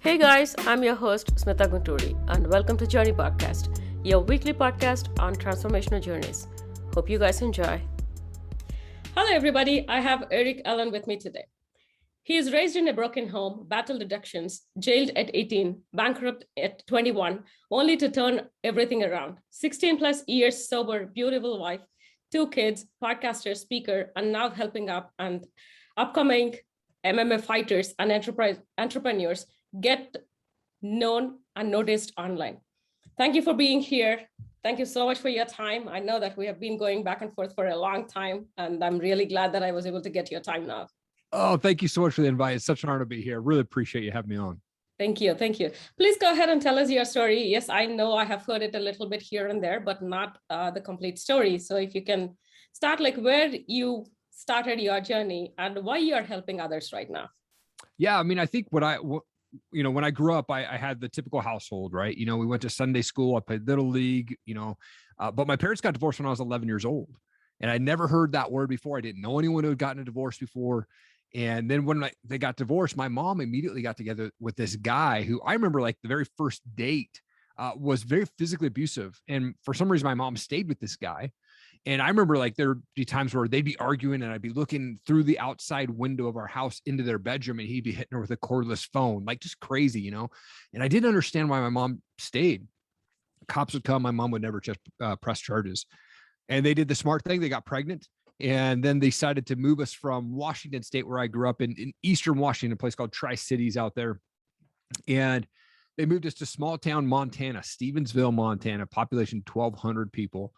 Hey guys, I'm your host Smitha and welcome to Journey Podcast, your weekly podcast on transformational journeys. Hope you guys enjoy. Hello everybody, I have Erik with me today. He is raised in a broken home, battled addictions, jailed at 18, bankrupt at 21, only to turn everything around. 16 plus years sober, beautiful wife, 2 kids, podcaster, speaker, and now helping up and upcoming MMA fighters and entrepreneurs get known and noticed online. Thank you for being here. Thank you so much for your time. I know that we have been going back and forth for a long time, and I'm really glad that I was able to get your time now. Oh, thank you so much for the invite. It's such an honor to be here. Really appreciate you having me on. Thank you. Thank you. Please go ahead and tell us your story. Yes, I know I have heard it a little bit here and there, but not the complete story. So if you can start like where you started your journey and why you are helping others right now. Yeah, I mean, I think when I grew up, I had the typical household, right? We went to Sunday school, I played Little League, but my parents got divorced when I was 11 years old. And I never heard that word before. I didn't know anyone who had gotten a divorce before. And then when they got divorced, my mom immediately got together with this guy who I remember like the very first date was very physically abusive. And for some reason, my mom stayed with this guy. And I remember like there'd be times where they'd be arguing and I'd be looking through the outside window of our house into their bedroom and he'd be hitting her with a cordless phone, like just crazy, And I didn't understand why my mom stayed. Cops would come. My mom would never just press charges. And they did the smart thing. They got pregnant. And then they decided to move us from Washington State, where I grew up in Eastern Washington, a place called Tri-Cities out there. And they moved us to small town Montana, Stevensville, Montana, population 1,200 people.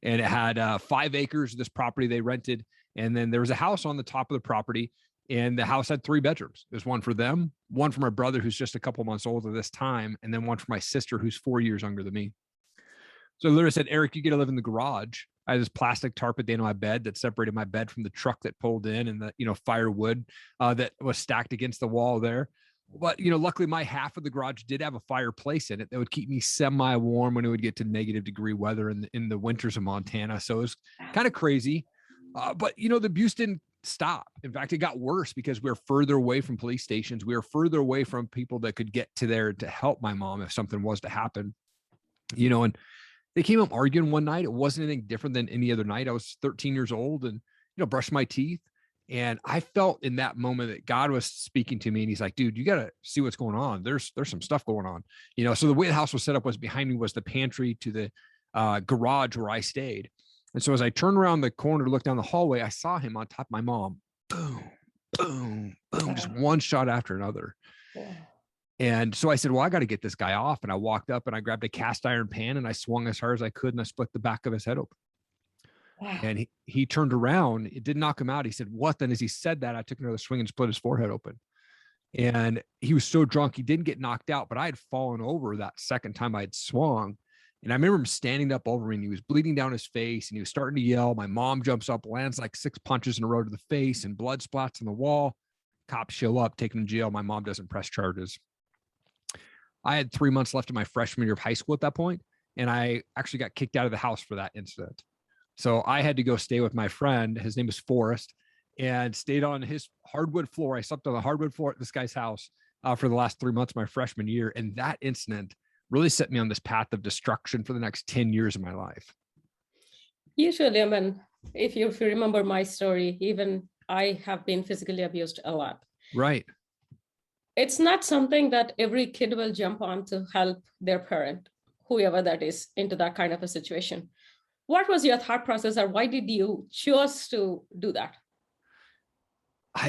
And it had 5 acres of this property they rented. And then there was a house on the top of the property. And the house had 3 bedrooms. There's one for them, one for my brother, who's just a couple months older this time, and then one for my sister, who's 4 years younger than me. So I literally said, Eric, you get to live in the garage. I had this plastic tarp at the end of my bed that separated my bed from the truck that pulled in and the, firewood that was stacked against the wall there. But, luckily my half of the garage did have a fireplace in it that would keep me semi-warm when it would get to -degree weather in the winters of Montana. So it was kind of crazy. But, the abuse didn't stop. In fact, it got worse because we were further away from police stations. We were further away from people that could get to there to help my mom if something was to happen, and they came up arguing one night. It wasn't anything different than any other night. I was 13 years old and, brushed my teeth. And I felt in that moment that God was speaking to me and he's like, dude, you got to see what's going on. There's some stuff going on, so the way the house was set up was behind me was the pantry to the garage where I stayed. And so as I turned around the corner to look down the hallway, I saw him on top of my mom. Boom, boom, boom, just one shot after another. Yeah. And so I said, well, I got to get this guy off. And I walked up and I grabbed a cast iron pan and I swung as hard as I could and I split the back of his head open. Wow. And he turned around. It didn't knock him out. He said, what? Then as he said that, I took another swing and split his forehead open. And he was so drunk, he didn't get knocked out, but I had fallen over that second time I had swung. And I remember him standing up over me and he was bleeding down his face and he was starting to yell. My mom jumps up, lands like 6 punches in a row to the face and blood splats on the wall. Cops show up, take him to jail. My mom doesn't press charges. I had 3 months left in my freshman year of high school at that point, and I actually got kicked out of the house for that incident. So I had to go stay with my friend. His name is Forrest, and stayed on his hardwood floor. I slept on the hardwood floor at this guy's house for the last 3 months of my freshman year. And that incident really set me on this path of destruction for the next 10 years of my life. Usually, if you remember my story, even I have been physically abused a lot. Right. It's not something that every kid will jump on to help their parent, whoever that is, into that kind of a situation. What was your thought process, or why did you choose to do that?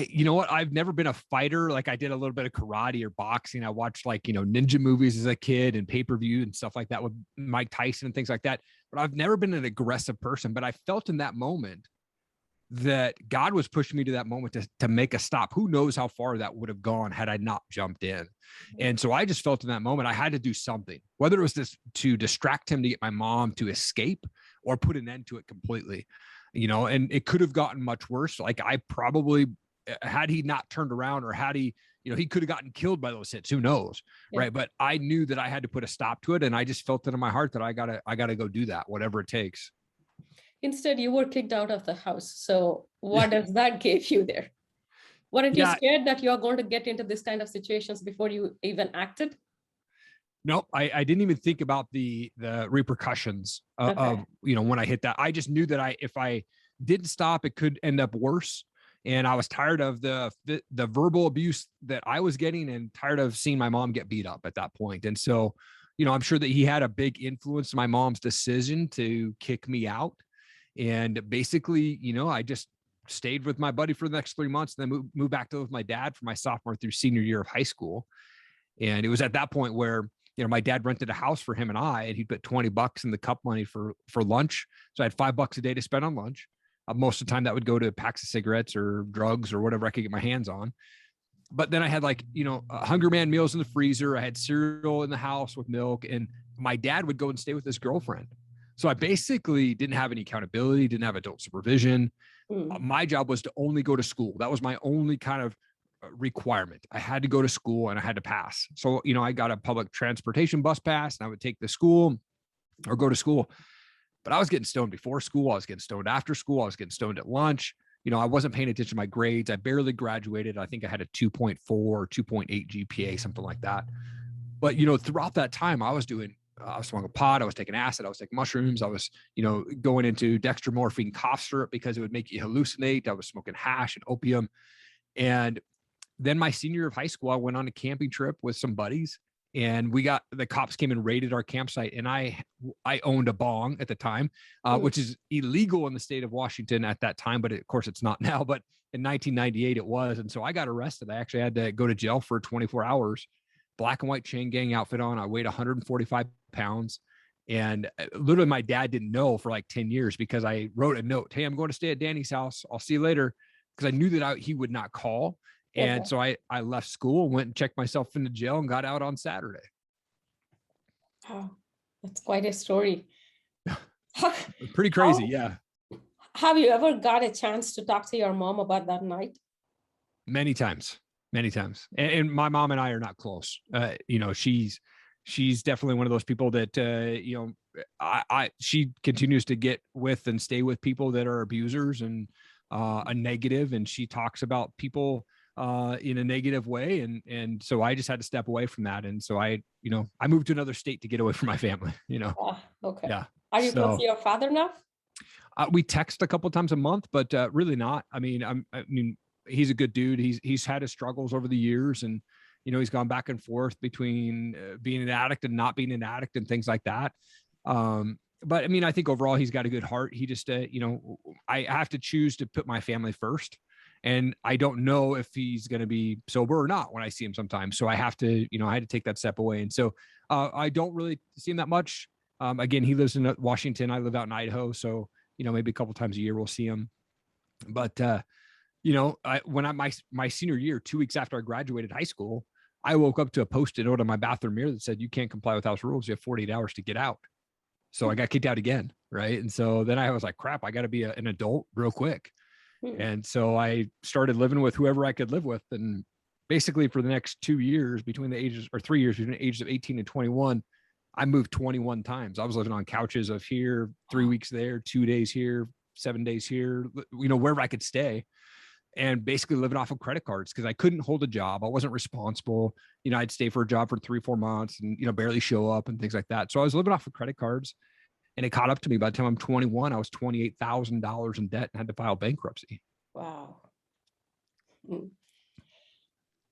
You know what? I've never been a fighter. Like I did a little bit of karate or boxing. I watched ninja movies as a kid and pay-per-view and stuff like that with Mike Tyson and things like that. But I've never been an aggressive person, but I felt in that moment that God was pushing me to that moment to make a stop. Who knows how far that would have gone had I not jumped in. And so I just felt in that moment, I had to do something, whether it was to distract him, to get my mom to escape or put an end to it completely, and it could have gotten much worse. Like I probably, had he not turned around or had he, he could have gotten killed by those hits, who knows? Yeah. Right. But I knew that I had to put a stop to it. And I just felt it in my heart that I gotta go do that, whatever it takes. Instead, you were kicked out of the house. So what does that give you there? Weren't you Yeah, scared that you're going to get into this kind of situations before you even acted? no, I didn't even think about the repercussions Okay. of, when I hit that. I just knew that if I didn't stop, it could end up worse. And I was tired of the verbal abuse that I was getting, and tired of seeing my mom get beat up at that point. And so, I'm sure that he had a big influence in my mom's decision to kick me out. And basically, I just stayed with my buddy for the next 3 months, and then moved back to live with my dad for my sophomore through senior year of high school. And it was at that point where, my dad rented a house for him and I, and he put $20 in the cup money for lunch. So I had $5 a day to spend on lunch. Most of the time that would go to packs of cigarettes or drugs or whatever I could get my hands on. But then I had Hunger Man meals in the freezer. I had cereal in the house with milk, and my dad would go and stay with his girlfriend. So I basically didn't have any accountability, didn't have adult supervision. My job was to only go to school. That was my only kind of requirement. I had to go to school and I had to pass. So, I got a public transportation bus pass, and I would take the school or go to school. But I was getting stoned before school. I was getting stoned after school. I was getting stoned at lunch. I wasn't paying attention to my grades. I barely graduated. I think I had a 2.4 or 2.8 GPA, something like that. But, throughout that time, I was smoking pot. I was taking acid. I was taking mushrooms. I was, going into dextromorphine cough syrup because it would make you hallucinate. I was smoking hash and opium. And then my senior year of high school, I went on a camping trip with some buddies, and the cops came and raided our campsite. And I owned a bong at the time, which is illegal in the state of Washington at that time, but of course it's not now. But in 1998 it was. And so I got arrested. I actually had to go to jail for 24 hours, black and white chain gang outfit on. I weighed 145 pounds. And literally my dad didn't know for like 10 years because I wrote a note, "Hey, I'm going to stay at Danny's house. I'll see you later." Because I knew that he would not call. And so I left school, went and checked myself into jail, and got out on Saturday. Wow, that's quite a story. Pretty crazy, yeah. Have you ever got a chance to talk to your mom about that night? Many times. And my mom and I are not close. She's definitely one of those people that, she continues to get with and stay with people that are abusers and a negative, and she talks about people in a negative way. And so I just had to step away from that. And so I moved to another state to get away from my family, Okay. Yeah. Are you close to your father now? We text a couple of times a month, but really not. I mean, he's a good dude. He's had his struggles over the years, and, he's gone back and forth between being an addict and not being an addict and things like that. But I mean, I think overall he's got a good heart. He just, I have to choose to put my family first. And I don't know if he's going to be sober or not when I see him sometimes. So I have to, I had to take that step away. And so I don't really see him that much. Again, he lives in Washington. I live out in Idaho. So, maybe a couple times a year we'll see him. But, my senior year, 2 weeks after I graduated high school, I woke up to a Post-it note on my bathroom mirror that said, "You can't comply with house rules. You have 48 hours to get out." So I got kicked out again. Right. And so then I was like, crap, I got to be an adult real quick. And so I started living with whoever I could live with. And basically for the next 2 years, between the ages, or 3 years, between the ages of 18 and 21, I moved 21 times. I was living on couches of here, 3 weeks there, 2 days here, 7 days here, wherever I could stay, and basically living off of credit cards because I couldn't hold a job. I wasn't responsible. I'd stay for a job for 3-4 months and, barely show up and things like that. So I was living off of credit cards. And it caught up to me. By the time I'm 21, I was $28,000 in debt and had to file bankruptcy. Wow.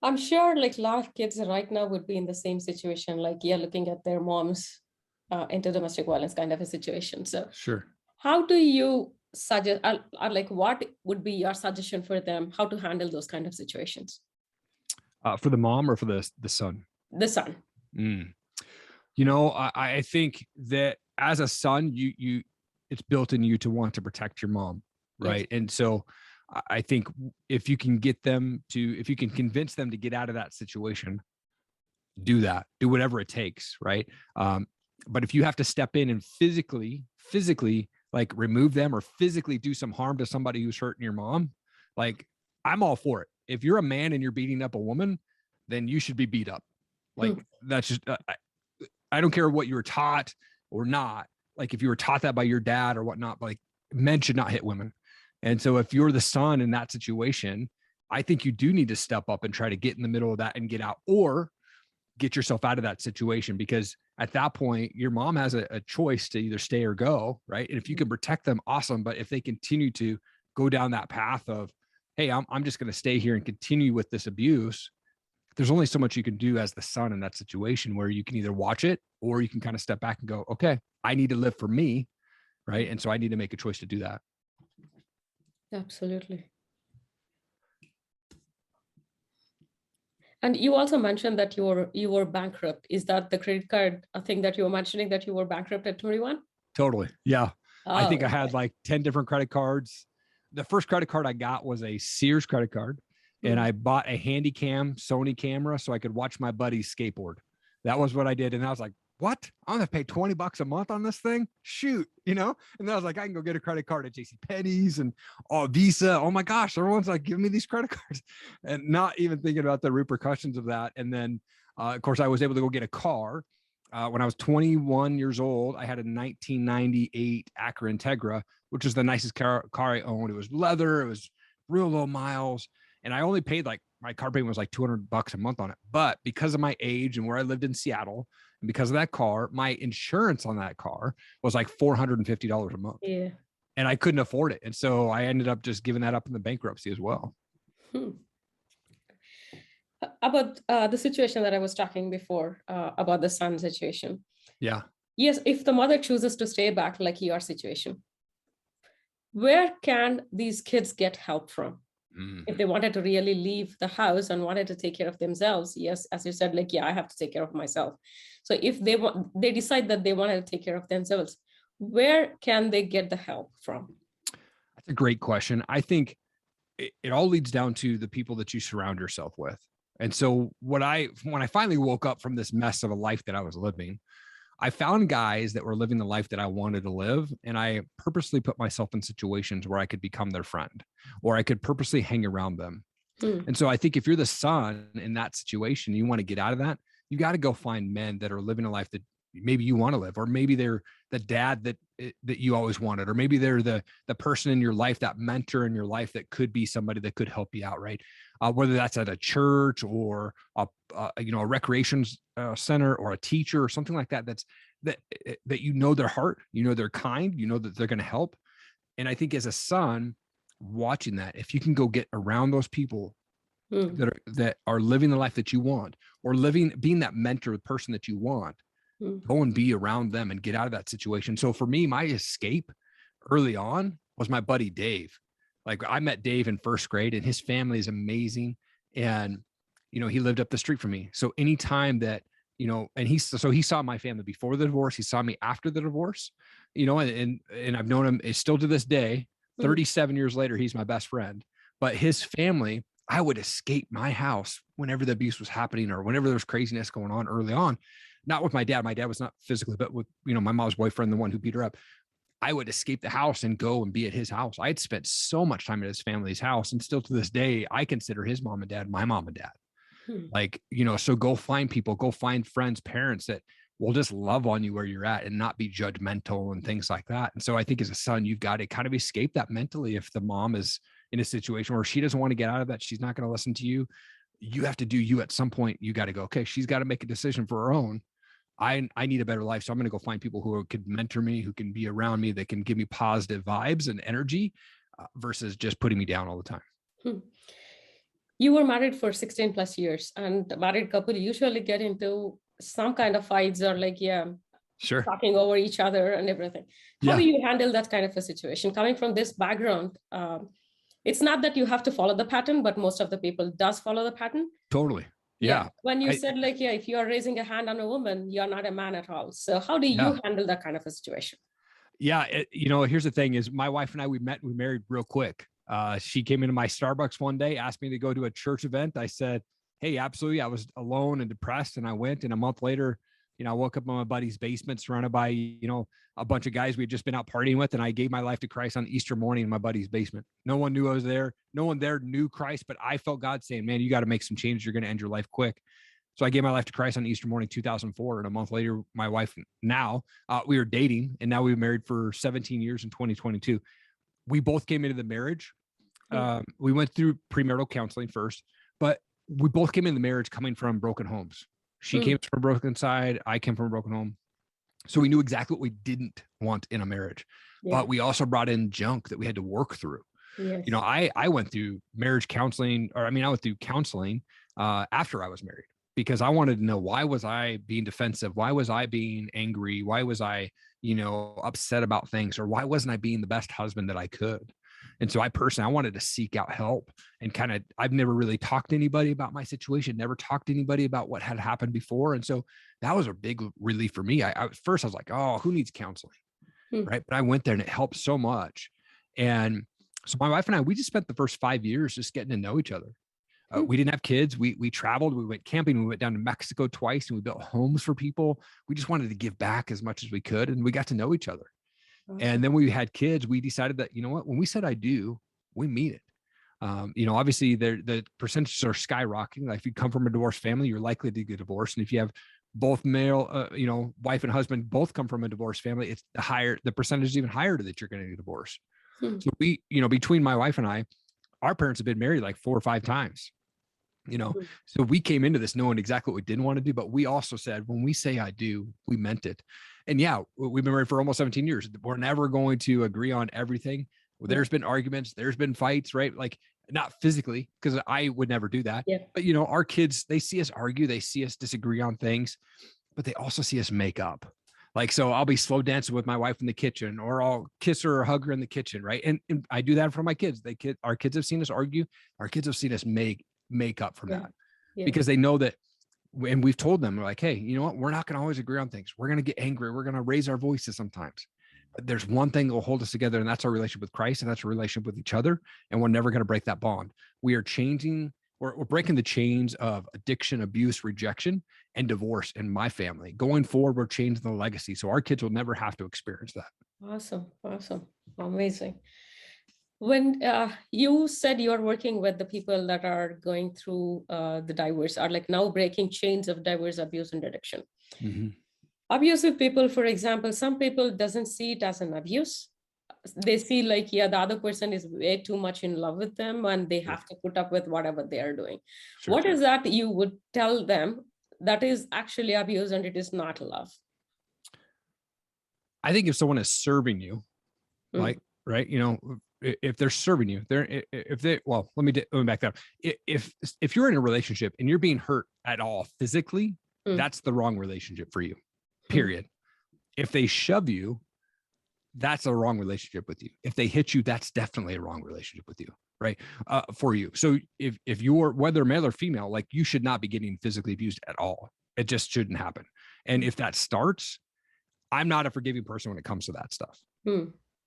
I'm sure like a lot of kids right now would be in the same situation, like, looking at their moms into domestic violence kind of a situation. So sure. How do you suggest, like, what would be your suggestion for them, how to handle those kind of situations? For the mom or for the son? The son. I think that as a son, it's built in you to want to protect your mom. Right. Yes. And so I think if you can convince them to get out of that situation, do whatever it takes. Right. But if you have to step in and physically like remove them or physically do some harm to somebody who's hurting your mom, like, I'm all for it. If you're a man and you're beating up a woman, then you should be beat up. Like, that's just, I don't care what you were taught or not. Like, if you were taught that by your dad or whatnot, like, men should not hit women. And so if you're the son in that situation, I think you do need to step up and try to get in the middle of that and get out, or get yourself out of that situation, because at that point, your mom has a choice to either stay or go, right? And if you can protect them, awesome. But if they continue to go down that path of, hey, I'm just going to stay here and continue with this abuse, there's only so much you can do as the son in that situation, where you can either watch it or you can kind of step back and go, okay, I need to live for me, right? And so I need to make a choice to do that. Absolutely. And you also mentioned that you were bankrupt. Is that the credit card thing that you were mentioning, that you were bankrupt at 21? Totally. Yeah. I think I Oh, had like 10 different credit cards. The first credit card I got was a Sears credit card, and I bought a Handycam Sony camera so I could watch my buddies skateboard. That was what I did. And I was like, what? I'm going to pay $20 a month on this thing? Shoot, And then I was like, I can go get a credit card at JCPenney's and Visa. Oh my gosh, everyone's like, give me these credit cards, and not even thinking about the repercussions of that. And then, of course, I was able to go get a car. When I was 21 years old, I had a 1998 Acura Integra, which was the nicest car I owned. It was leather. It was real low miles. And I only paid my car payment was like $200 a month on it. But because of my age and where I lived in Seattle, and because of that car, my insurance on that car was like $450 a month. yeah. And I couldn't afford it. And so I ended up just giving that up in the bankruptcy as well. About the situation that I was talking before, about the son situation. Yeah. Yes, if the mother chooses to stay back, like your situation, where can these kids get help from? If they wanted to really leave the house and wanted to take care of themselves, yes, as you said, like, yeah, I have to take care of myself. So if they decide that they want to take care of themselves, where can they get the help from? That's a great question. I think it all leads down to the people that you surround yourself with. And so when I finally woke up from this mess of a life that I was living, I found guys that were living the life that I wanted to live. And I purposely put myself in situations where I could become their friend, or I could purposely hang around them. And so I think if you're the son in that situation, you want to get out of that, you got to go find men that are living a life that maybe you want to live, or maybe they're the dad that you always wanted, or maybe they're the person in your life, that mentor in your life that could be somebody that could help you out, right? Whether that's at a church or a recreation center, or a teacher or something like that. That their heart, they're kind, that they're going to help. And I think as a son, watching that, if you can go get around those people that are living the life that you want, or being that mentor person that you want, go and be around them and get out of that situation. So for me, my escape early on was my buddy Dave. Like, I met Dave in first grade, and his family is amazing. And, he lived up the street from me. So anytime that, and he saw my family before the divorce, he saw me after the divorce, and I've known him still to this day, 37 years later, he's my best friend. But his family, I would escape my house whenever the abuse was happening, or whenever there was craziness going on early on. Not with my dad. My dad was not physically, but with, my mom's boyfriend, the one who beat her up. I would escape the house and go and be at his house. I had spent so much time at his family's house, and still to this day, I consider his mom and dad my mom and dad. So go find people, go find friends, parents that will just love on you where you're at and not be judgmental and things like that. And so I think as a son, you've got to kind of escape that mentally. If the mom is in a situation where she doesn't want to get out of that, she's not going to listen to you. You have to do you. At some point, you got to go, okay, she's got to make a decision for her own. I need a better life. So I'm going to go find people who could mentor me, who can be around me, that can give me positive vibes and energy versus just putting me down all the time. You were married for 16 plus years, and the married couple usually get into some kind of fights, or Sure, talking over each other and everything. How do you handle that kind of a situation? Coming from this background, it's not that you have to follow the pattern, but most of the people does follow the pattern. Totally. Yeah. When you said if you are raising a hand on a woman, you're not a man at all. So how do you handle that kind of a situation? Yeah. Here's the thing is, my wife and I, we married real quick. She came into my Starbucks one day, asked me to go to a church event. I said, hey, absolutely. I was alone and depressed, and I went. And a month later, I woke up in my buddy's basement, surrounded by, a bunch of guys we had just been out partying with. And I gave my life to Christ on Easter morning in my buddy's basement. No one knew I was there. No one there knew Christ, but I felt God saying, man, you got to make some changes. You're going to end your life quick. So I gave my life to Christ on Easter morning, 2004. And a month later, my wife, we were dating, and now we've been married for 17 years in 2022. We both came into the marriage We went through premarital counseling first, but we both came into the marriage coming from broken homes. She came from a broken side. I came from a broken home. So we knew exactly what we didn't want in a marriage, but we also brought in junk that we had to work through. Yes. You know, I went through marriage counseling, I went through counseling after I was married, because I wanted to know, why was I being defensive? Why was I being angry? Why was I, upset about things? Or why wasn't I being the best husband that I could? And so I wanted to seek out help, and I've never really talked to anybody about my situation, never talked to anybody about what had happened before. And so that was a big relief for me. At first I was like, oh, who needs counseling? Right. But I went there and it helped so much. And so my wife and I, we just spent the first 5 years just getting to know each other. We didn't have kids. We traveled, we went camping, we went down to Mexico twice, and we built homes for people. We just wanted to give back as much as we could. And we got to know each other. Awesome. And then when we had kids, we decided that, you know what, when we said I do, we mean it. Obviously the percentages are skyrocketing. Like if you come from a divorced family, you're likely to get divorced. And if you have both male, wife and husband both come from a divorced family, it's the percentage is even higher that you're going to get divorced. So we, between my wife and I, our parents have been married like 4 or 5 times, so we came into this knowing exactly what we didn't want to do, but we also said, when we say I do, we meant it. And we've been married for almost 17 years. We're never going to agree on everything. There's been arguments, there's been fights, right? Like not physically, because I would never do that. Yeah. But our kids, they see us argue, they see us disagree on things, but they also see us make up. Like, so I'll be slow dancing with my wife in the kitchen, or I'll kiss her or hug her in the kitchen. Right. And I do that for my kids. Our kids have seen us argue. Our kids have seen us make up from that, because they know that. And we've told them, we're like, hey, you know what? We're not going to always agree on things. We're going to get angry. We're going to raise our voices sometimes. But there's one thing that will hold us together, and that's our relationship with Christ, and that's our relationship with each other. And we're never going to break that bond. We are changing, we're breaking the chains of addiction, abuse, rejection, and divorce in my family. Going forward, we're changing the legacy, so our kids will never have to experience that. Awesome. Amazing. When you said you're working with the people that are going through the divorce, are like now breaking chains of divorce, abuse, and addiction. Abusive people, for example, some people doesn't see it as an abuse. They see like, the other person is way too much in love with them, and they have to put up with whatever they are doing. Sure. What is that you would tell them that is actually abuse and it is not love? I think if someone is serving you, like, right, if they're serving you, let me back that up. If you're in a relationship and you're being hurt at all physically, that's the wrong relationship for you, period. If they shove you, that's a wrong relationship with you. If they hit you, that's definitely a wrong relationship with you, right? For you. So if you're, whether male or female, like, you should not be getting physically abused at all. It just shouldn't happen. And if that starts, I'm not a forgiving person when it comes to that stuff.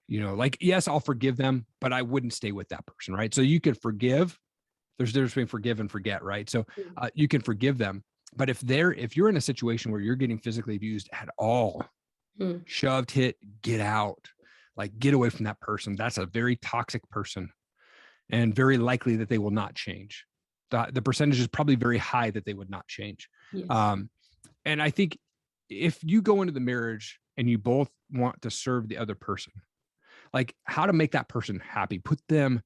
Like, yes, I'll forgive them, but I wouldn't stay with that person, right? So you could forgive. There's a difference between forgive and forget, right? So you can forgive them, but if you're in a situation where you're getting physically abused at all, shoved, hit, get out, like, get away from that person. That's a very toxic person, and very likely that they will not change. The percentage is probably very high that they would not change. Yes. And I think if you go into the marriage and you both want to serve the other person, like, how to make that person happy, put them,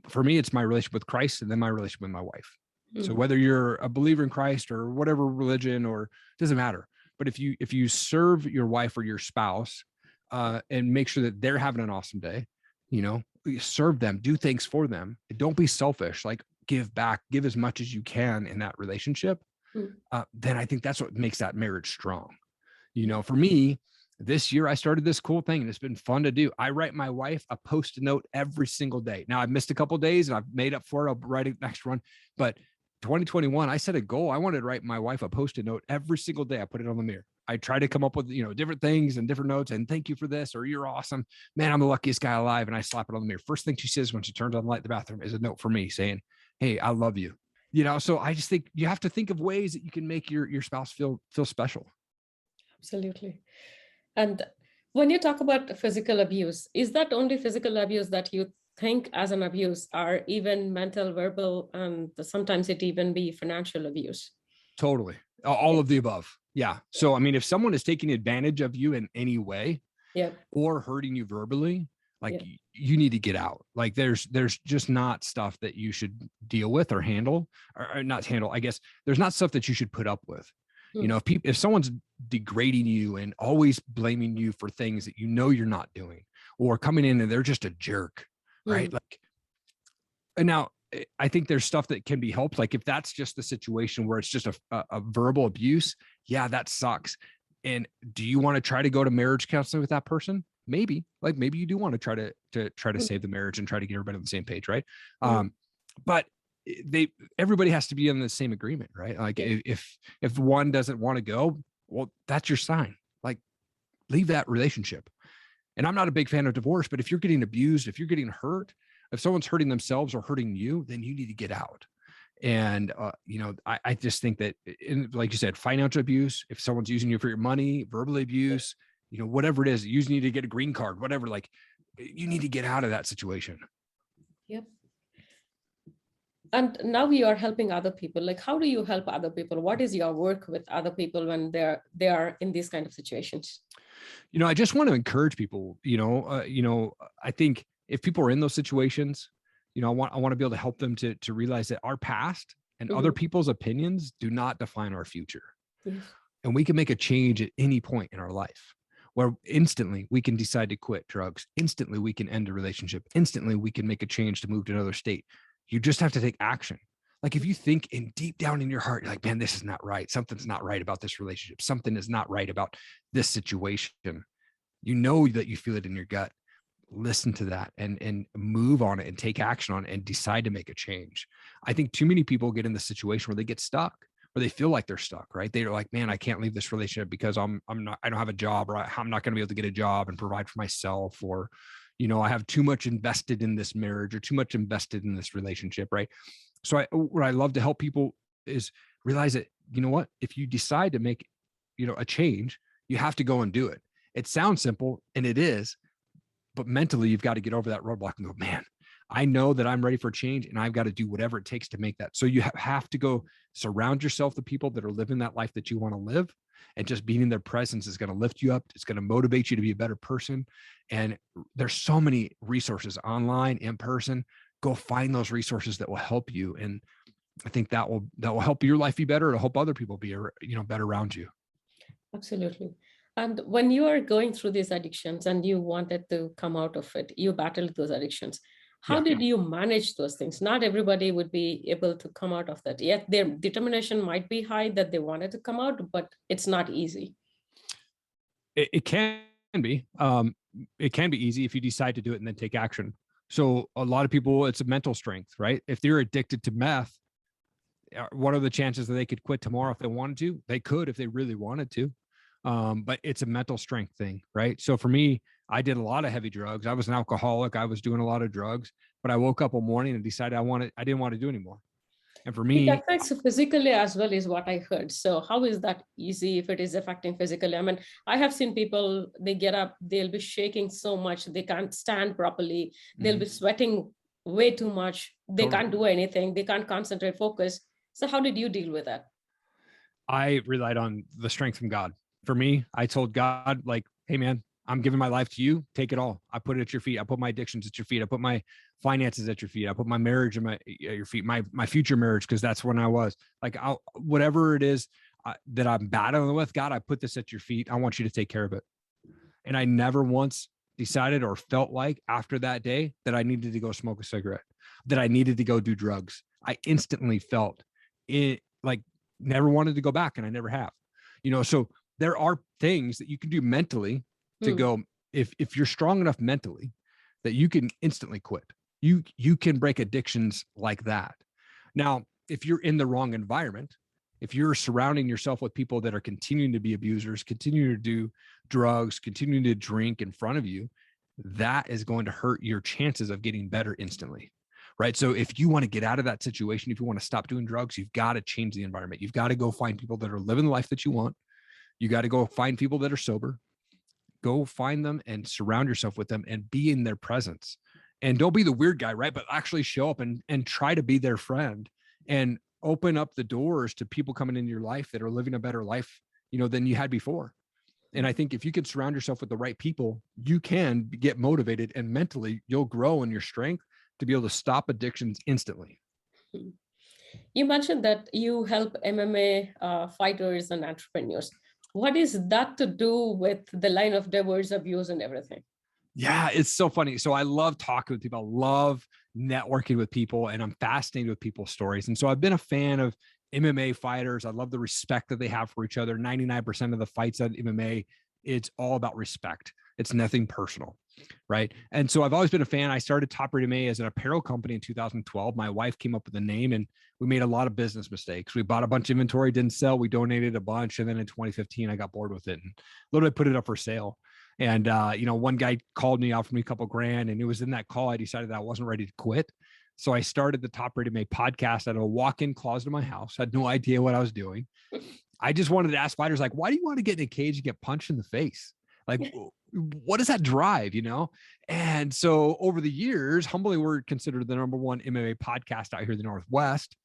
for me, it's my relationship with Christ and then my relationship with my wife. So whether you're a believer in Christ or whatever religion, or doesn't matter, but if you serve your wife or your spouse, and make sure that they're having an awesome day, serve them, do things for them. Don't be selfish, like, give back, give as much as you can in that relationship. Then I think that's what makes that marriage strong. For me, this year I started this cool thing, and it's been fun to do. I write my wife a Post-it note every single day. Now, I've missed a couple of days and I've made up for it. I'll write it next one. But 2021, I set a goal. I wanted to write my wife a Post-it note every single day. I put it on the mirror. I try to come up with, different things and different notes, and thank you for this, or you're awesome, man, I'm the luckiest guy alive. And I slap it on the mirror. First thing she says when she turns on the light in the bathroom is a note for me saying, hey, I love you. So I just think you have to think of ways that you can make your spouse feel special. Absolutely. And when you talk about physical abuse, is that only physical abuse that you think as an abuse, or even mental, verbal, and sometimes it even be financial abuse? Totally. All of the above. Yeah. So, if someone is taking advantage of you in any way, or hurting you verbally, Like Yeah. you need to get out. Like there's just not stuff that you should deal with or handle, or not handle. I guess there's not stuff that you should put up with. You Mm. know, if someone's degrading you and always blaming you for things that you know you're not doing, or coming in and they're just a jerk, right? Mm. Like, and now I think there's stuff that can be helped. Like if that's just the situation where it's just a verbal abuse, yeah, that sucks. And do you want to try to go to marriage counseling with that person? Maybe, like maybe you do want to try to Mm. save the marriage and try to get everybody on the same page, right? Mm. But everybody has to be in the same agreement, right? Like Yeah. if one doesn't want to go, well, that's your sign. Like leave that relationship. And I'm not a big fan of divorce, but if you're getting abused, if you're getting hurt, if someone's hurting themselves or hurting you, then you need to get out. And, I just think that, like you said, financial abuse, if someone's using you for your money, verbal abuse, whatever it is, using you to get a green card, whatever, like you need to get out of that situation. Yep. And now you are helping other people. Like, how do you help other people? What is your work with other people when they are in these kind of situations? I just want to encourage people, I think if people are in those situations, I want to be able to help them to realize that our past and other Mhm. people's opinions do not define our future. Yes. And we can make a change at any point in our life where instantly we can decide to quit drugs. Instantly we can end a relationship. Instantly we can make a change to move to another state. You just have to take action. Like if you think in deep down in your heart, you're like, man, this is not right. Something's not right about this relationship. Something is not right about this situation. You know that you feel it in your gut. Listen to that and move on it and take action on it and decide to make a change. I think too many people get in the situation where they get stuck, or they feel like they're stuck, right? They're like, man, I can't leave this relationship because I don't have a job, or I'm not going to be able to get a job and provide for myself, or, I have too much invested in this marriage or too much invested in this relationship, right? So what I love to help people is realize that, you know what, if you decide to make, a change, you have to go and do it. It sounds simple, and it is, but mentally you've got to get over that roadblock and go, man, I know that I'm ready for change, and I've got to do whatever it takes to make that. So you have to go surround yourself with people that are living that life that you want to live, and just being in their presence is going to lift you up. It's going to motivate you to be a better person. And there's so many resources online, in person. Go find those resources that will help you. And I think that will help your life be better. It'll help other people be, better around you. Absolutely. And when you are going through these addictions and you wanted to come out of it, you battled those addictions. How Yeah. did you manage those things? Not everybody would be able to come out of that. Yet their determination might be high that they wanted to come out, but it's not easy. It can be. It can be easy if you decide to do it and then take action. So a lot of people, it's a mental strength, right? If they're addicted to meth, what are the chances that they could quit tomorrow if they wanted to? They could if they really wanted to. But it's a mental strength thing, right? So for me, I did a lot of heavy drugs. I was an alcoholic. I was doing a lot of drugs, but I woke up one morning and decided I didn't want to do anymore. And for It me, affects physically as well, is what I heard. So how is that easy if it is affecting physically? I mean, I have seen people, they get up, they'll be shaking so much, they can't stand properly, they'll be sweating way too much, they totally. can't do anything, they can't concentrate, focus. So how did you deal with that? I relied on the strength from God. For me, I told God, like, hey, man, I'm giving my life to you. Take it all. I put it at your feet. I put my addictions at your feet. I put my finances at your feet. I put my marriage at your feet, my future marriage, because that's when I was like, whatever it is that I'm battling with, God, I put this at your feet. I want you to take care of it. And I never once decided or felt like after that day that I needed to go smoke a cigarette, that I needed to go do drugs. I instantly felt it, like never wanted to go back, and I never have. So there are things that you can do mentally to Hmm. go, if you're strong enough mentally that you can instantly quit. You can break addictions like that. Now, if you're in the wrong environment, if you're surrounding yourself with people that are continuing to be abusers, continuing to do drugs, continuing to drink in front of you, that is going to hurt your chances of getting better instantly. Right. So if you want to get out of that situation, if you want to stop doing drugs, you've got to change the environment. You've got to go find people that are living the life that you want. You got to go find people that are sober. Go find them and surround yourself with them and be in their presence. And don't be the weird guy, right? But actually show up and try to be their friend and open up the doors to people coming into your life that are living a better life, than you had before. And I think if you can surround yourself with the right people, you can get motivated, and mentally you'll grow in your strength to be able to stop addictions instantly. You mentioned that you help MMA fighters and entrepreneurs. What is that to do with the line of divorce, abuse, and everything? Yeah, it's so funny. So I love talking with people. I love networking with people, and I'm fascinated with people's stories. And so I've been a fan of MMA fighters. I love the respect that they have for each other. 99% of the fights at MMA, it's all about respect. It's nothing personal, right? And so I've always been a fan. I started Top Rate MMA as an apparel company in 2012. My wife came up with the name, and we made a lot of business mistakes. We bought a bunch of inventory, didn't sell. We donated a bunch. And then in 2015, I got bored with it and literally put it up for sale. And, one guy called me, offered me a couple grand, and it was in that call I decided that I wasn't ready to quit. So I started the Top Rated MMA podcast out of a walk-in closet of my house. I had no idea what I was doing. I just wanted to ask fighters, like, why do you want to get in a cage and get punched in the face? Like, what does that drive, And so over the years, humbly, we're considered the number one MMA podcast out here in the Northwest.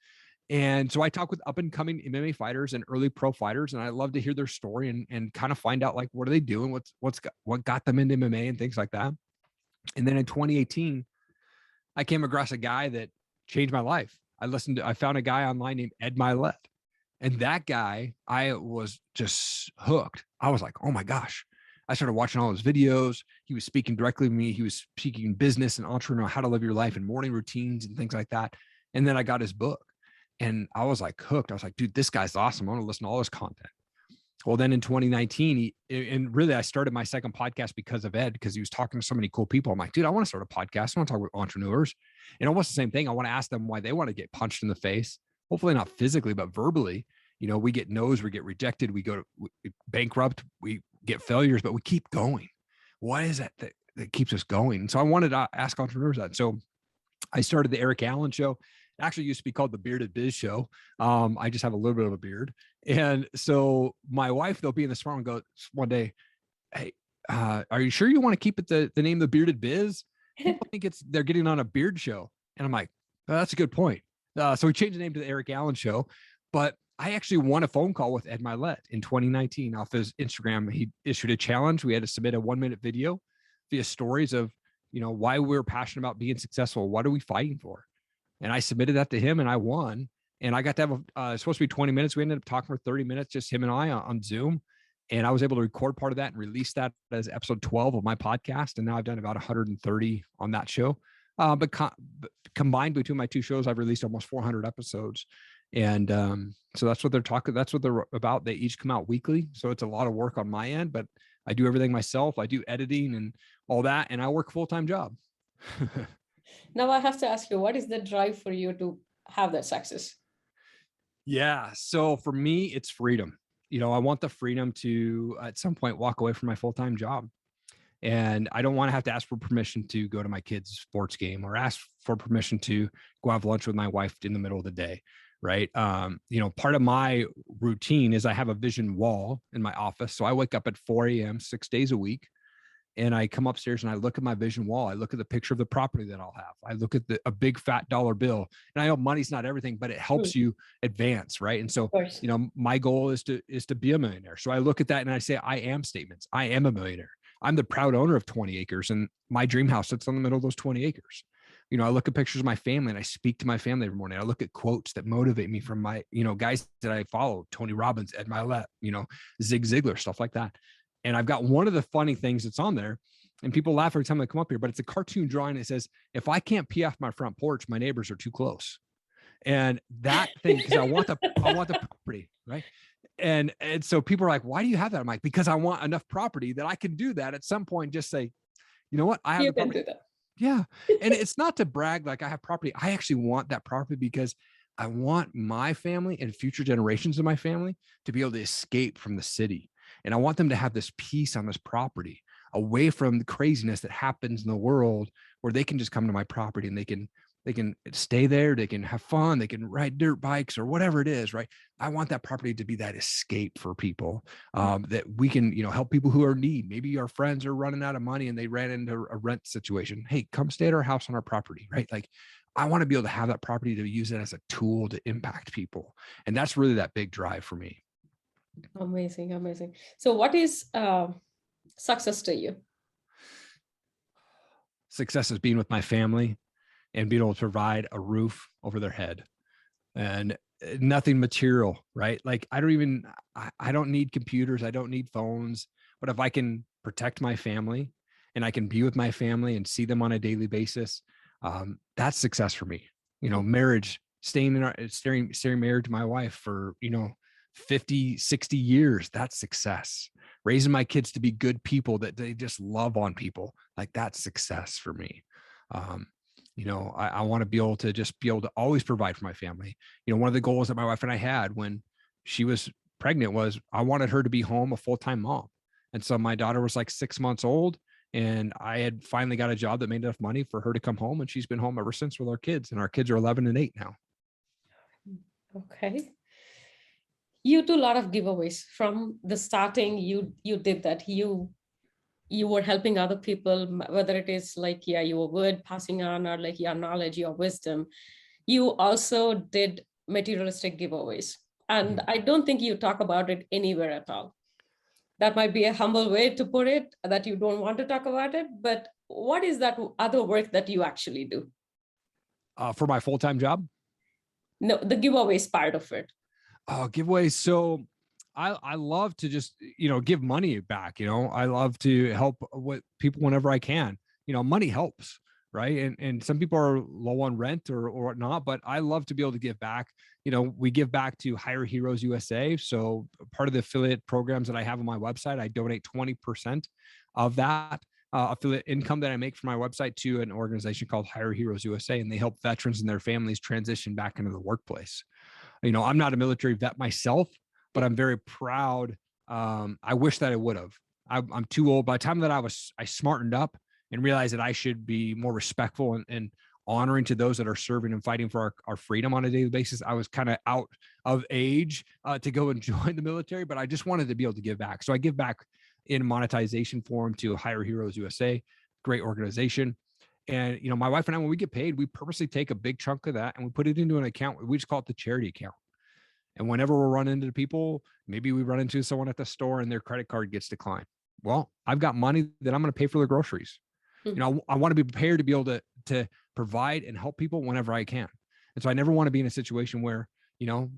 And so I talk with up and coming MMA fighters and early pro fighters, and I love to hear their story and kind of find out, like, what are they doing? What got them into MMA and things like that. And then in 2018, I came across a guy that changed my life. I found a guy online named Ed Milet, and that guy, I was just hooked. I was like, oh my gosh. I started watching all his videos. He was speaking directly to me. He was speaking business and entrepreneur, how to live your life and morning routines and things like that. And then I got his book. And I was like hooked. I was like, dude, this guy's awesome. I want to listen to all his content. Well, then in 2019, I started my second podcast because of Ed, because he was talking to so many cool people. I'm like, dude, I want to start a podcast. I want to talk with entrepreneurs. And almost the same thing. I want to ask them why they want to get punched in the face. Hopefully not physically, but verbally. We get no's, we get rejected, we go to bankrupt, we get failures, but we keep going. What is that keeps us going? And so I wanted to ask entrepreneurs that. So I started the Eric Allen Show. It actually used to be called the Bearded Biz Show. I just have a little bit of a beard. And so my wife, they'll be in the smart and go one day, hey, are you sure you want to keep it the name The Bearded Biz? People think they're getting on a beard show. And I'm like, oh, that's a good point. So we changed the name to the Eric Allen Show. But I actually won a phone call with Ed Milet in 2019 off his Instagram. He issued a challenge. We had to submit a 1-minute video via stories of, why we're passionate about being successful. What are we fighting for? And I submitted that to him and I won. And I got to have it's supposed to be 20 minutes. We ended up talking for 30 minutes, just him and I on Zoom. And I was able to record part of that and release that as episode 12 of my podcast. And now I've done about 130 on that show. But combined between my two shows, I've released almost 400 episodes. And so that's what they're talking. That's what they're about. They each come out weekly. So it's a lot of work on my end, but I do everything myself. I do editing and all that. And I work a full-time job. Now I have to ask you, what is the drive for you to have that success? Yeah. So for me, it's freedom. I want the freedom to at some point walk away from my full-time job. And I don't want to have to ask for permission to go to my kid's sports game or ask for permission to go have lunch with my wife in the middle of the day. Right. Part of my routine is I have a vision wall in my office. So I wake up at 4 a.m., 6 days a week. And I come upstairs and I look at my vision wall. I look at the picture of the property that I'll have. I look at a big fat dollar bill. And I know money's not everything, but it helps you advance. Right. And so, my goal is to be a millionaire. So I look at that and I say, I am statements. I am a millionaire. I'm the proud owner of 20 acres and my dream house sits in the middle of those 20 acres. I look at pictures of my family and I speak to my family every morning. I look at quotes that motivate me from my, guys that I follow, Tony Robbins, Ed Milet, Zig Ziglar, stuff like that. And I've got one of the funny things that's on there and people laugh every time they come up here, but it's a cartoon drawing. That says, if I can't pee off my front porch, my neighbors are too close. And that thing, because I want the property, right? And so people are like, why do you have that? I'm like, because I want enough property that I can do that at some point. Just say, you know what? I have the property. Do that. Yeah. And it's not to brag like I have property. I actually want that property because I want my family and future generations of my family to be able to escape from the city. And I want them to have this peace on this property away from the craziness that happens in the world where they can just come to my property and they can stay there. They can have fun. They can ride dirt bikes or whatever it is. Right. I want that property to be that escape for people that we can, help people who are in need. Maybe our friends are running out of money and they ran into a rent situation. Hey, come stay at our house on our property. Right. Like I want to be able to have that property to use it as a tool to impact people. And that's really that big drive for me. Amazing, amazing. So what is success to you? Success is being with my family and being able to provide a roof over their head, and nothing material, right? Like I don't need computers. I don't need phones, but if I can protect my family and I can be with my family and see them on a daily basis, that's success for me. Marriage, staying married to my wife for, 50, 60 years, that's success. Raising my kids to be good people that they just love on people, like that's success for me. Um, I want to be able to just be able to always provide for my family. One of the goals that my wife and I had when she was pregnant was I wanted her to be home a full-time mom. And so my daughter was like 6 months old, and I had finally got a job that made enough money for her to come home. And she's been home ever since with our kids, and our kids are 11 and 8 now. Okay. You do a lot of giveaways from the starting. You did that. You were helping other people, whether it is like, yeah, you were good passing on, or like your knowledge, your wisdom. You also did materialistic giveaways. And Mhm. I don't think you talk about it anywhere at all. That might be a humble way to put it, that you don't want to talk about it. But what is that other work that you actually do? For my full-time job, No, the giveaways part of it. giveaways. So I love to just, give money back. I love to help with people whenever I can. Money helps, right? And some people are low on rent or whatnot, but I love to be able to give back. We give back to Hire Heroes USA. So part of the affiliate programs that I have on my website, I donate 20% of that affiliate income that I make from my website to an organization called Hire Heroes USA, and they help veterans and their families transition back into the workplace. I'm not a military vet myself, but I'm very proud. I wish that I would have. I'm too old. By the time that I smartened up and realized that I should be more respectful and honoring to those that are serving and fighting for our freedom on a daily basis. I was kind of out of age to go and join the military, but I just wanted to be able to give back. So I give back in monetization form to Hire Heroes USA, great organization. And, my wife and I, when we get paid, we purposely take a big chunk of that and we put it into an account. We just call it the charity account. And whenever we run into people, maybe we run into someone at the store and their credit card gets declined. Well, I've got money that I'm going to pay for their groceries. I want to be prepared to be able to provide and help people whenever I can. And so I never want to be in a situation where,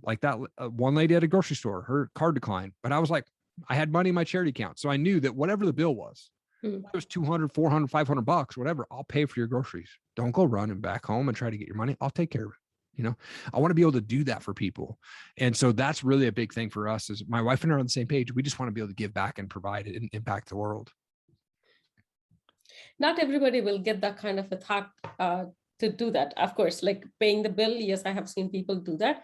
like that one lady at a grocery store, her card declined, but I was like, I had money in my charity account. So I knew that whatever the bill was, it was 200, 400, 500 bucks, whatever, I'll pay for your groceries. Don't go running back home and try to get your money. I'll take care of it. I want to be able to do that for people. And so that's really a big thing for us is my wife and I are on the same page. We just want to be able to give back and provide it and impact the world. Not everybody will get that kind of a thought to do that. Of course, like paying the bill. Yes, I have seen people do that.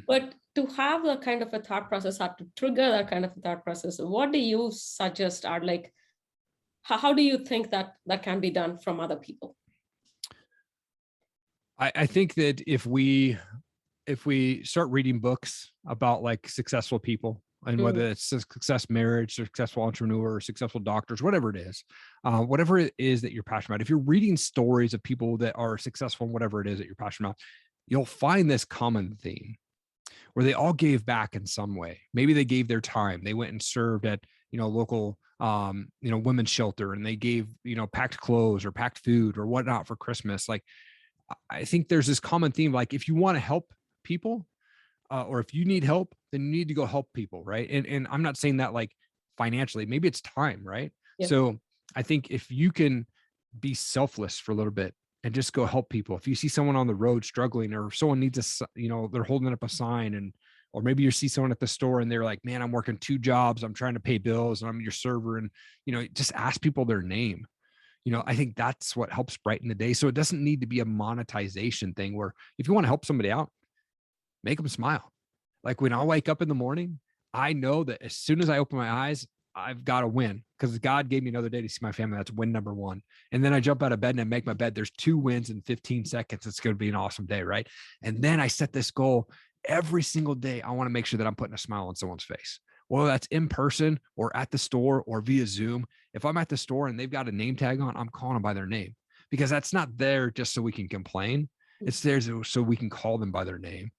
But to have that kind of a thought process, or to trigger that kind of a thought process, what do you suggest are like, how do you think that can be done from other people? I think that if we start reading books about like successful people, and whether it's a success marriage, successful entrepreneur, successful doctors, whatever it is that you're passionate about, if you're reading stories of people that are successful in whatever it is that you're passionate about, you'll find this common theme where they all gave back in some way. Maybe they gave their time. They went and served at, local, women's shelter, and they gave, packed clothes or packed food or whatnot for Christmas. Like, I think there's this common theme, like if you want to help people, or if you need help, then you need to go help people, right? And I'm not saying that like financially, maybe it's time, right? Yeah. So I think if you can be selfless for a little bit and just go help people. If you see someone on the road struggling, or someone needs they're holding up a sign, and or maybe you see someone at the store and they're like, man, I'm working 2 jobs, I'm trying to pay bills, and I'm your server, and just ask people their name. I think that's what helps brighten the day. So it doesn't need to be a monetization thing, where if you want to help somebody out, make them smile. Like when I wake up in the morning, I know that as soon as I open my eyes, I've got to win, because God gave me another day to see my family. That's win number 1. And then I jump out of bed and I make my bed. There's 2 wins in 15 seconds. It's going to be an awesome day, right? And then I set this goal every single day. I want to make sure that I'm putting a smile on someone's face, whether that's in person or at the store or via Zoom. If I'm at the store and they've got a name tag on, I'm calling them by their name, because that's not there just so we can complain. It's there so we can call them by their name.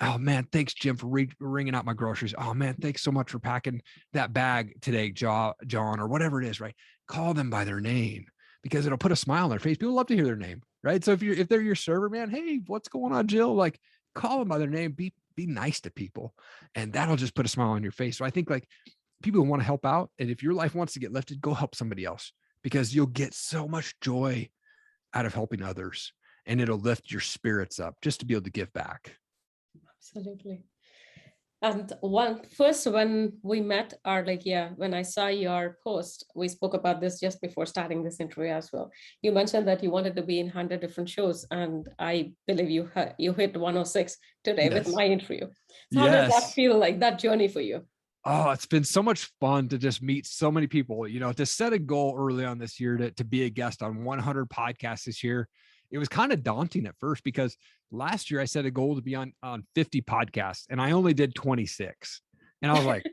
Oh man, thanks Jim for ringing out my groceries. Oh man, thanks so much for packing that bag today, John, or whatever it is, right? Call them by their name because it'll put a smile on their face. People love to hear their name, right? So if they're your server, man, hey, what's going on, Jill? Like, call them by their name. Be nice to people, and that'll just put a smile on your face. So I think like people want to help out, and if your life wants to get lifted, go help somebody else because you'll get so much joy out of helping others, and it'll lift your spirits up just to be able to give back. Absolutely. And when we met, or like, yeah, when I saw your post, we spoke about this just before starting this interview as well. You mentioned that you wanted to be in 100 different shows, and I believe you hit 106 today with my interview. So how does that feel, like that journey for you? Oh, it's been so much fun to just meet so many people, to set a goal early on this year to be a guest on 100 podcasts this year. It was kind of daunting at first because last year I set a goal to be on 50 podcasts and I only did 26. And I was like,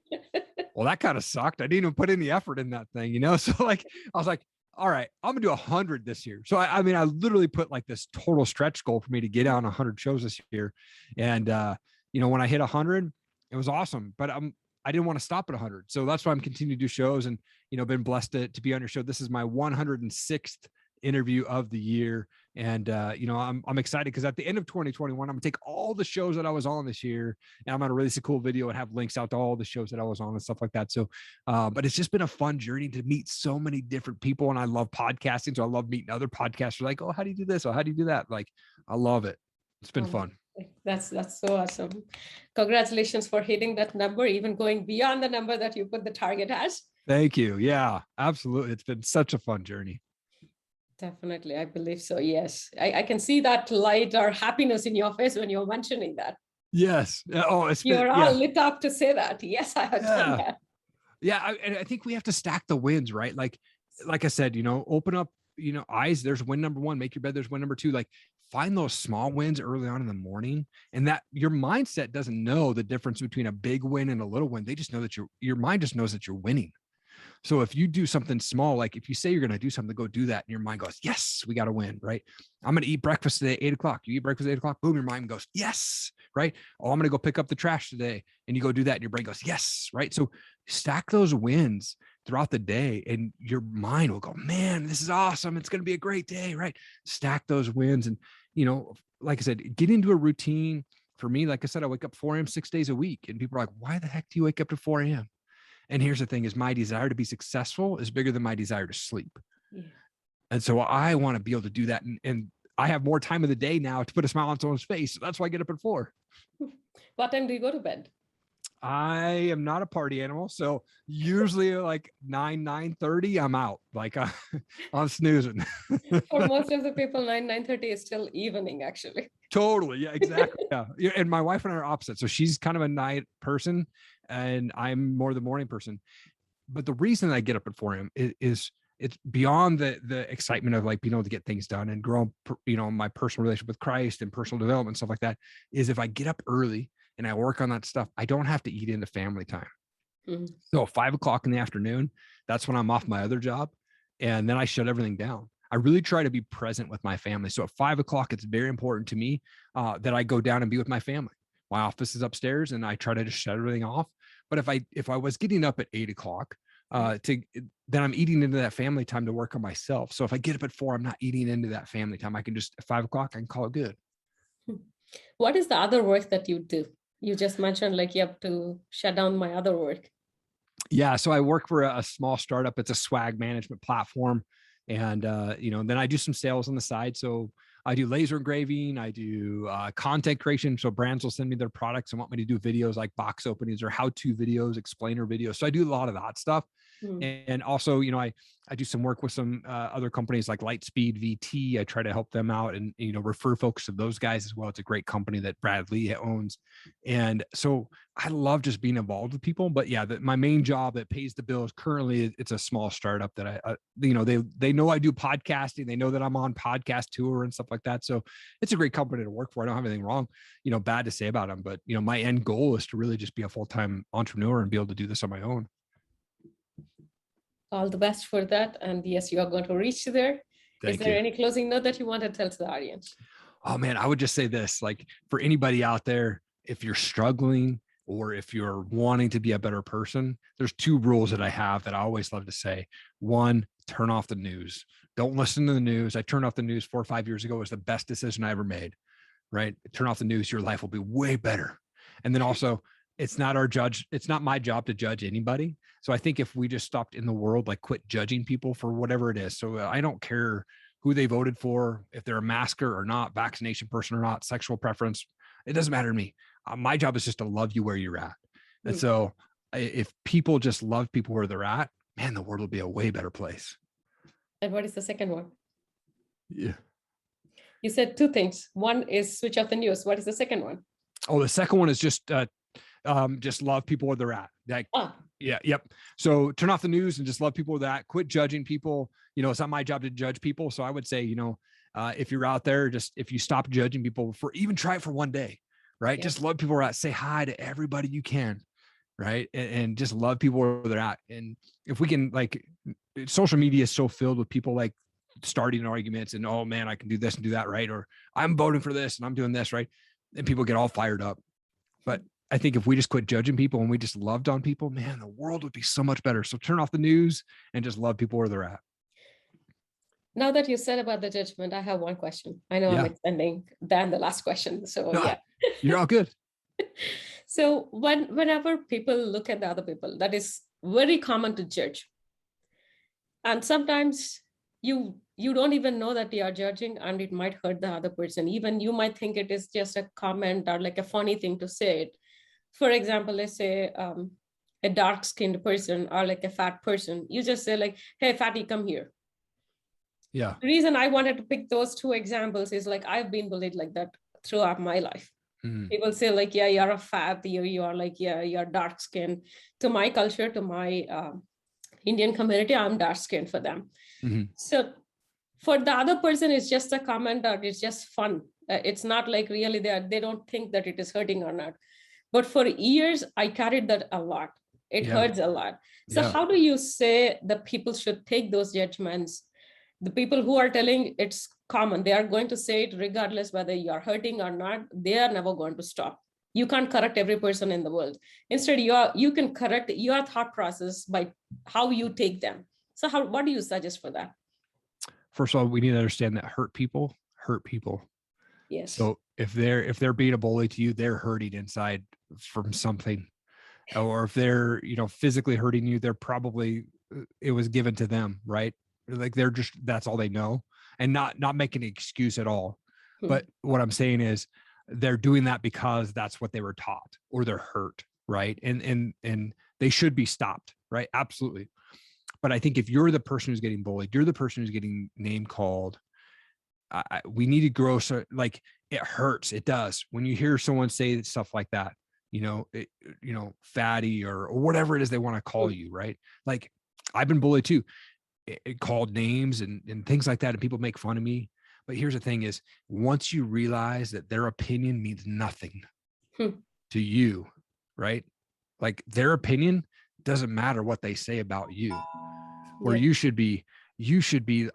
well, that kind of sucked. I didn't even put any effort in that thing, So like, I was like, all right, I'm gonna do 100 this year. So I mean, I literally put like this total stretch goal for me to get on 100 shows this year. And, when I hit 100, it was awesome, but I didn't want to stop at 100. So that's why I'm continuing to do shows and, been blessed to be on your show. This is my 106th interview of the year. And, I'm excited because at the end of 2021, I'm gonna take all the shows that I was on this year and I'm going to release a cool video and have links out to all the shows that I was on and stuff like that. So, but it's just been a fun journey to meet so many different people. And I love podcasting. So I love meeting other podcasters like, oh, how do you do this? Or how do you do that? Like, I love it. It's been fun. That's so awesome. Congratulations for hitting that number, even going beyond the number that you put the target as. Thank you. Yeah, absolutely. It's been such a fun journey. Definitely. I believe so. Yes. I can see that light or happiness in your face when you're mentioning that. Yes. Oh, you're all lit up to say that. Yes, I have done that. Yeah. And I think we have to stack the wins, right? Like I said, open up, eyes, there's win number one, make your bed, there's win number two, like find those small wins early on in the morning. And that your mindset doesn't know the difference between a big win and a little win. They just know that your mind just knows that you're winning. So if you do something small, like if you say you're going to do something, go do that. And your mind goes, yes, we got to win, right? I'm going to eat breakfast today at 8:00. You eat breakfast at 8:00, boom, your mind goes, yes, right? Oh, I'm going to go pick up the trash today. And you go do that. And your brain goes, yes, right? So stack those wins throughout the day and your mind will go, man, this is awesome. It's going to be a great day, right? Stack those wins. And, like I said, get into a routine. For me, like I said, I wake up 4 a.m. 6 days a week. And people are like, why the heck do you wake up to 4 a.m.? And here's the thing is my desire to be successful is bigger than my desire to sleep. Yeah. And so I want to be able to do that. And I have more time of the day now to put a smile on someone's face. So that's why I get up at 4. What time do you go to bed? I am not a party animal. So usually like 9:30, I'm out. Like I'm snoozing. For most of the people, 9:30 is still evening, actually. Totally. Yeah, exactly. Yeah. And my wife and I are opposite. So she's kind of a night person and I'm more the morning person. But the reason I get up at 4 a.m. is it's beyond the excitement of like being able to get things done and grow, my personal relationship with Christ and personal development, stuff like that, is if I get up early and I work on that stuff, I don't have to eat into family time. Mm-hmm. So 5:00 in the afternoon, that's when I'm off my other job. And then I shut everything down. I really try to be present with my family. So at 5:00, it's very important to me that I go down and be with my family. My office is upstairs and I try to just shut everything off. But if I was getting up at 8:00, then I'm eating into that family time to work on myself. So if I get up at 4, I'm not eating into that family time. I can just at 5:00, I can call it good. What is the other work that you do? You just mentioned like you have to shut down my other work. Yeah. So I work for a small startup. It's a swag management platform. And, then I do some sales on the side. So I do laser engraving. I do content creation. So brands will send me their products and want me to do videos like box openings or how-to videos, explainer videos. So I do a lot of that stuff. And also, I do some work with some other companies like Lightspeed VT. I try to help them out and, refer folks to those guys as well. It's a great company that Brad Lee owns. And so I love just being involved with people, but yeah, my main job that pays the bills currently, it's a small startup that they know I do podcasting. They know that I'm on podcast tour and stuff like that. So it's a great company to work for. I don't have anything wrong, bad to say about them, but my end goal is to really just be a full-time entrepreneur and be able to do this on my own. All the best for that. And yes, you are going to reach there. Is there any closing note that you want to tell to the audience? Oh man, I would just say this, like for anybody out there, if you're struggling or if you're wanting to be a better person, there's two rules that I have that I always love to say. One, turn off the news. Don't listen to the news. I turned off the news 4 or 5 years ago. It was the best decision I ever made, right? Turn off the news. Your life will be way better. And then also, it's not my job to judge anybody. So I think if we just stopped in the world, like quit judging people for whatever it is. So I don't care who they voted for, if they're a masker or not, vaccination person or not, sexual preference, it doesn't matter to me. My job is just to love you where you're at. And so if people just love people where they're at, man, the world will be a way better place. And what is the second one? Yeah. You said two things. One is switch off the news. What is the second one? Oh, the second one is just love people where they're at. Like, yeah, yep. So turn off the news and just love people with that. Quit judging people. It's not my job to judge people. So I would say, if you're out there, just if you stop judging people try it for one day, right? Yeah. Just love people where they're at. Say hi to everybody you can, right? And just love people where they're at. And if we can, like, social media is so filled with people like starting arguments and, oh man, I can do this and do that, right? Or I'm voting for this and I'm doing this, right? And people get all fired up. But I think if we just quit judging people and we just loved on people, man, the world would be so much better. So turn off the news and just love people where they're at. Now that you said about the judgment, I have one question. I know I'm extending than the last question. So no, you're all good. So whenever people look at the other people, that is very common to judge. And sometimes you don't even know that you are judging and it might hurt the other person. Even you might think it is just a comment or like a funny thing to say it. For example, let's say a dark-skinned person or like a fat person, you just say like, hey, fatty, come here. Yeah. The reason I wanted to pick those two examples is like, I've been bullied like that throughout my life. People say like, yeah, you're a fat, you are like, yeah, you're dark skinned. To my culture, to my Indian community, I'm dark skinned for them. So for the other person, it's just a comment or it's just fun. It's not like really they don't think that it is hurting or not. But for years, I carried that a lot. It hurts a lot. So how do you say that people should take those judgments? The people who are telling it's common, they are going to say it regardless whether you're hurting or not. They are never going to stop. You can't correct every person in the world. Instead, you can correct your thought process by how you take them. So what do you suggest for that? First of all, we need to understand that hurt people hurt people. Yes. So if they're being a bully to you, they're hurting inside from something. Or if they're, physically hurting you, they're probably, it was given to them, right? Like that's all they know, and not making an excuse at all. But what I'm saying is they're doing that because that's what they were taught, or they're hurt, right? And they should be stopped, right? Absolutely. But I think if you're the person who's getting bullied, you're the person who's getting name called, we need to grow. So like, it hurts. It does. When you hear someone say stuff like that, fatty or whatever it is they want to call you, right? Like, I've been bullied too. It called names and things like that, and people make fun of me. But here's the thing is, once you realize that their opinion means nothing to you, right? Like, their opinion doesn't matter what they say about you. Where you should be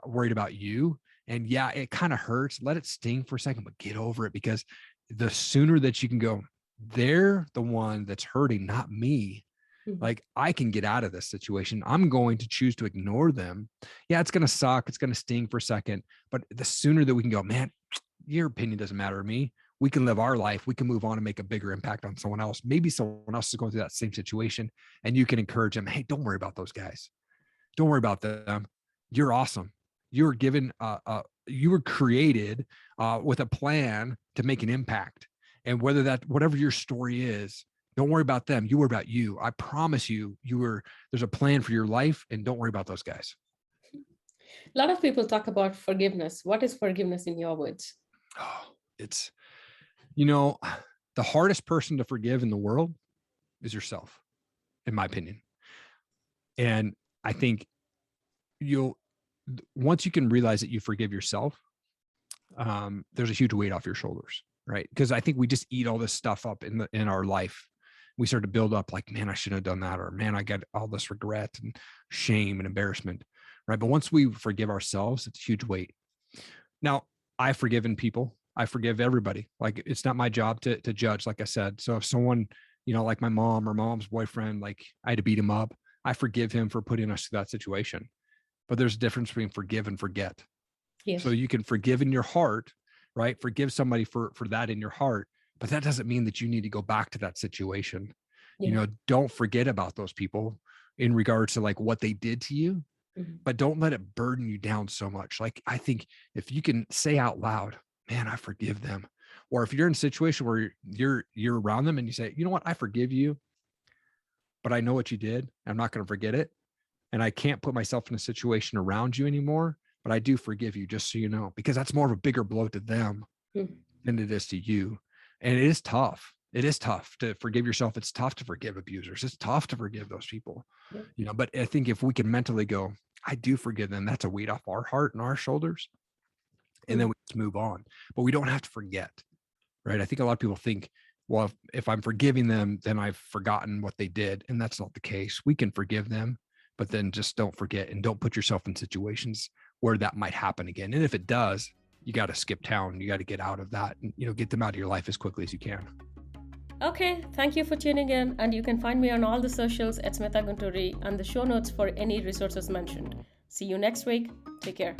worried about you. And yeah, it kind of hurts. Let it sting for a second, but get over it, because the sooner that you can go, they're the one that's hurting, not me. Like, I can get out of this situation. I'm going to choose to ignore them. Yeah, it's going to suck. It's going to sting for a second. But the sooner that we can go, man, your opinion doesn't matter to me. We can live our life. We can move on and make a bigger impact on someone else. Maybe someone else is going through that same situation, and you can encourage them. Hey, don't worry about those guys. Don't worry about them. You're awesome. You were given, you were created with a plan to make an impact. And whatever your story is, don't worry about them. You worry about you. I promise you, there's a plan for your life, and don't worry about those guys. A lot of people talk about forgiveness. What is forgiveness in your words? Oh, it's, the hardest person to forgive in the world is yourself, in my opinion. And I think once you can realize that you forgive yourself, there's a huge weight off your shoulders, right? Because I think we just eat all this stuff up in our life. We start to build up like, man, I shouldn't have done that. Or man, I got all this regret and shame and embarrassment, right? But once we forgive ourselves, it's a huge weight. Now, I've forgiven people I forgive everybody. Like, it's not my job to judge, like I said. So if someone, like my mom or mom's boyfriend, like I had to beat him up, I forgive him for putting us through that situation. But there's a difference between forgive and forget. Yes. So you can forgive in your heart, right? Forgive somebody for that in your heart, but that doesn't mean that you need to go back to that situation. Yeah. Don't forget about those people in regards to like what they did to you, but don't let it burden you down so much. Like, I think if you can say out loud, man, I forgive them. Or if you're in a situation where you're around them and you say, you know what, I forgive you, but I know what you did. I'm not going to forget it. And I can't put myself in a situation around you anymore, but I do forgive you, just so you know, because that's more of a bigger blow to them than it is to you. And it is tough. It is tough to forgive yourself. It's tough to forgive abusers. It's tough to forgive those people, but I think if we can mentally go, I do forgive them, that's a weight off our heart and our shoulders. And then we just move on, but we don't have to forget, right? I think a lot of people think, well, if I'm forgiving them, then I've forgotten what they did. And that's not the case. We can forgive them, but then just don't forget and don't put yourself in situations where that might happen again. And if it does, you got to skip town. You got to get out of that and, get them out of your life as quickly as you can. Okay, thank you for tuning in. And you can find me on all the socials at Smitha Gunturi and the show notes for any resources mentioned. See you next week. Take care.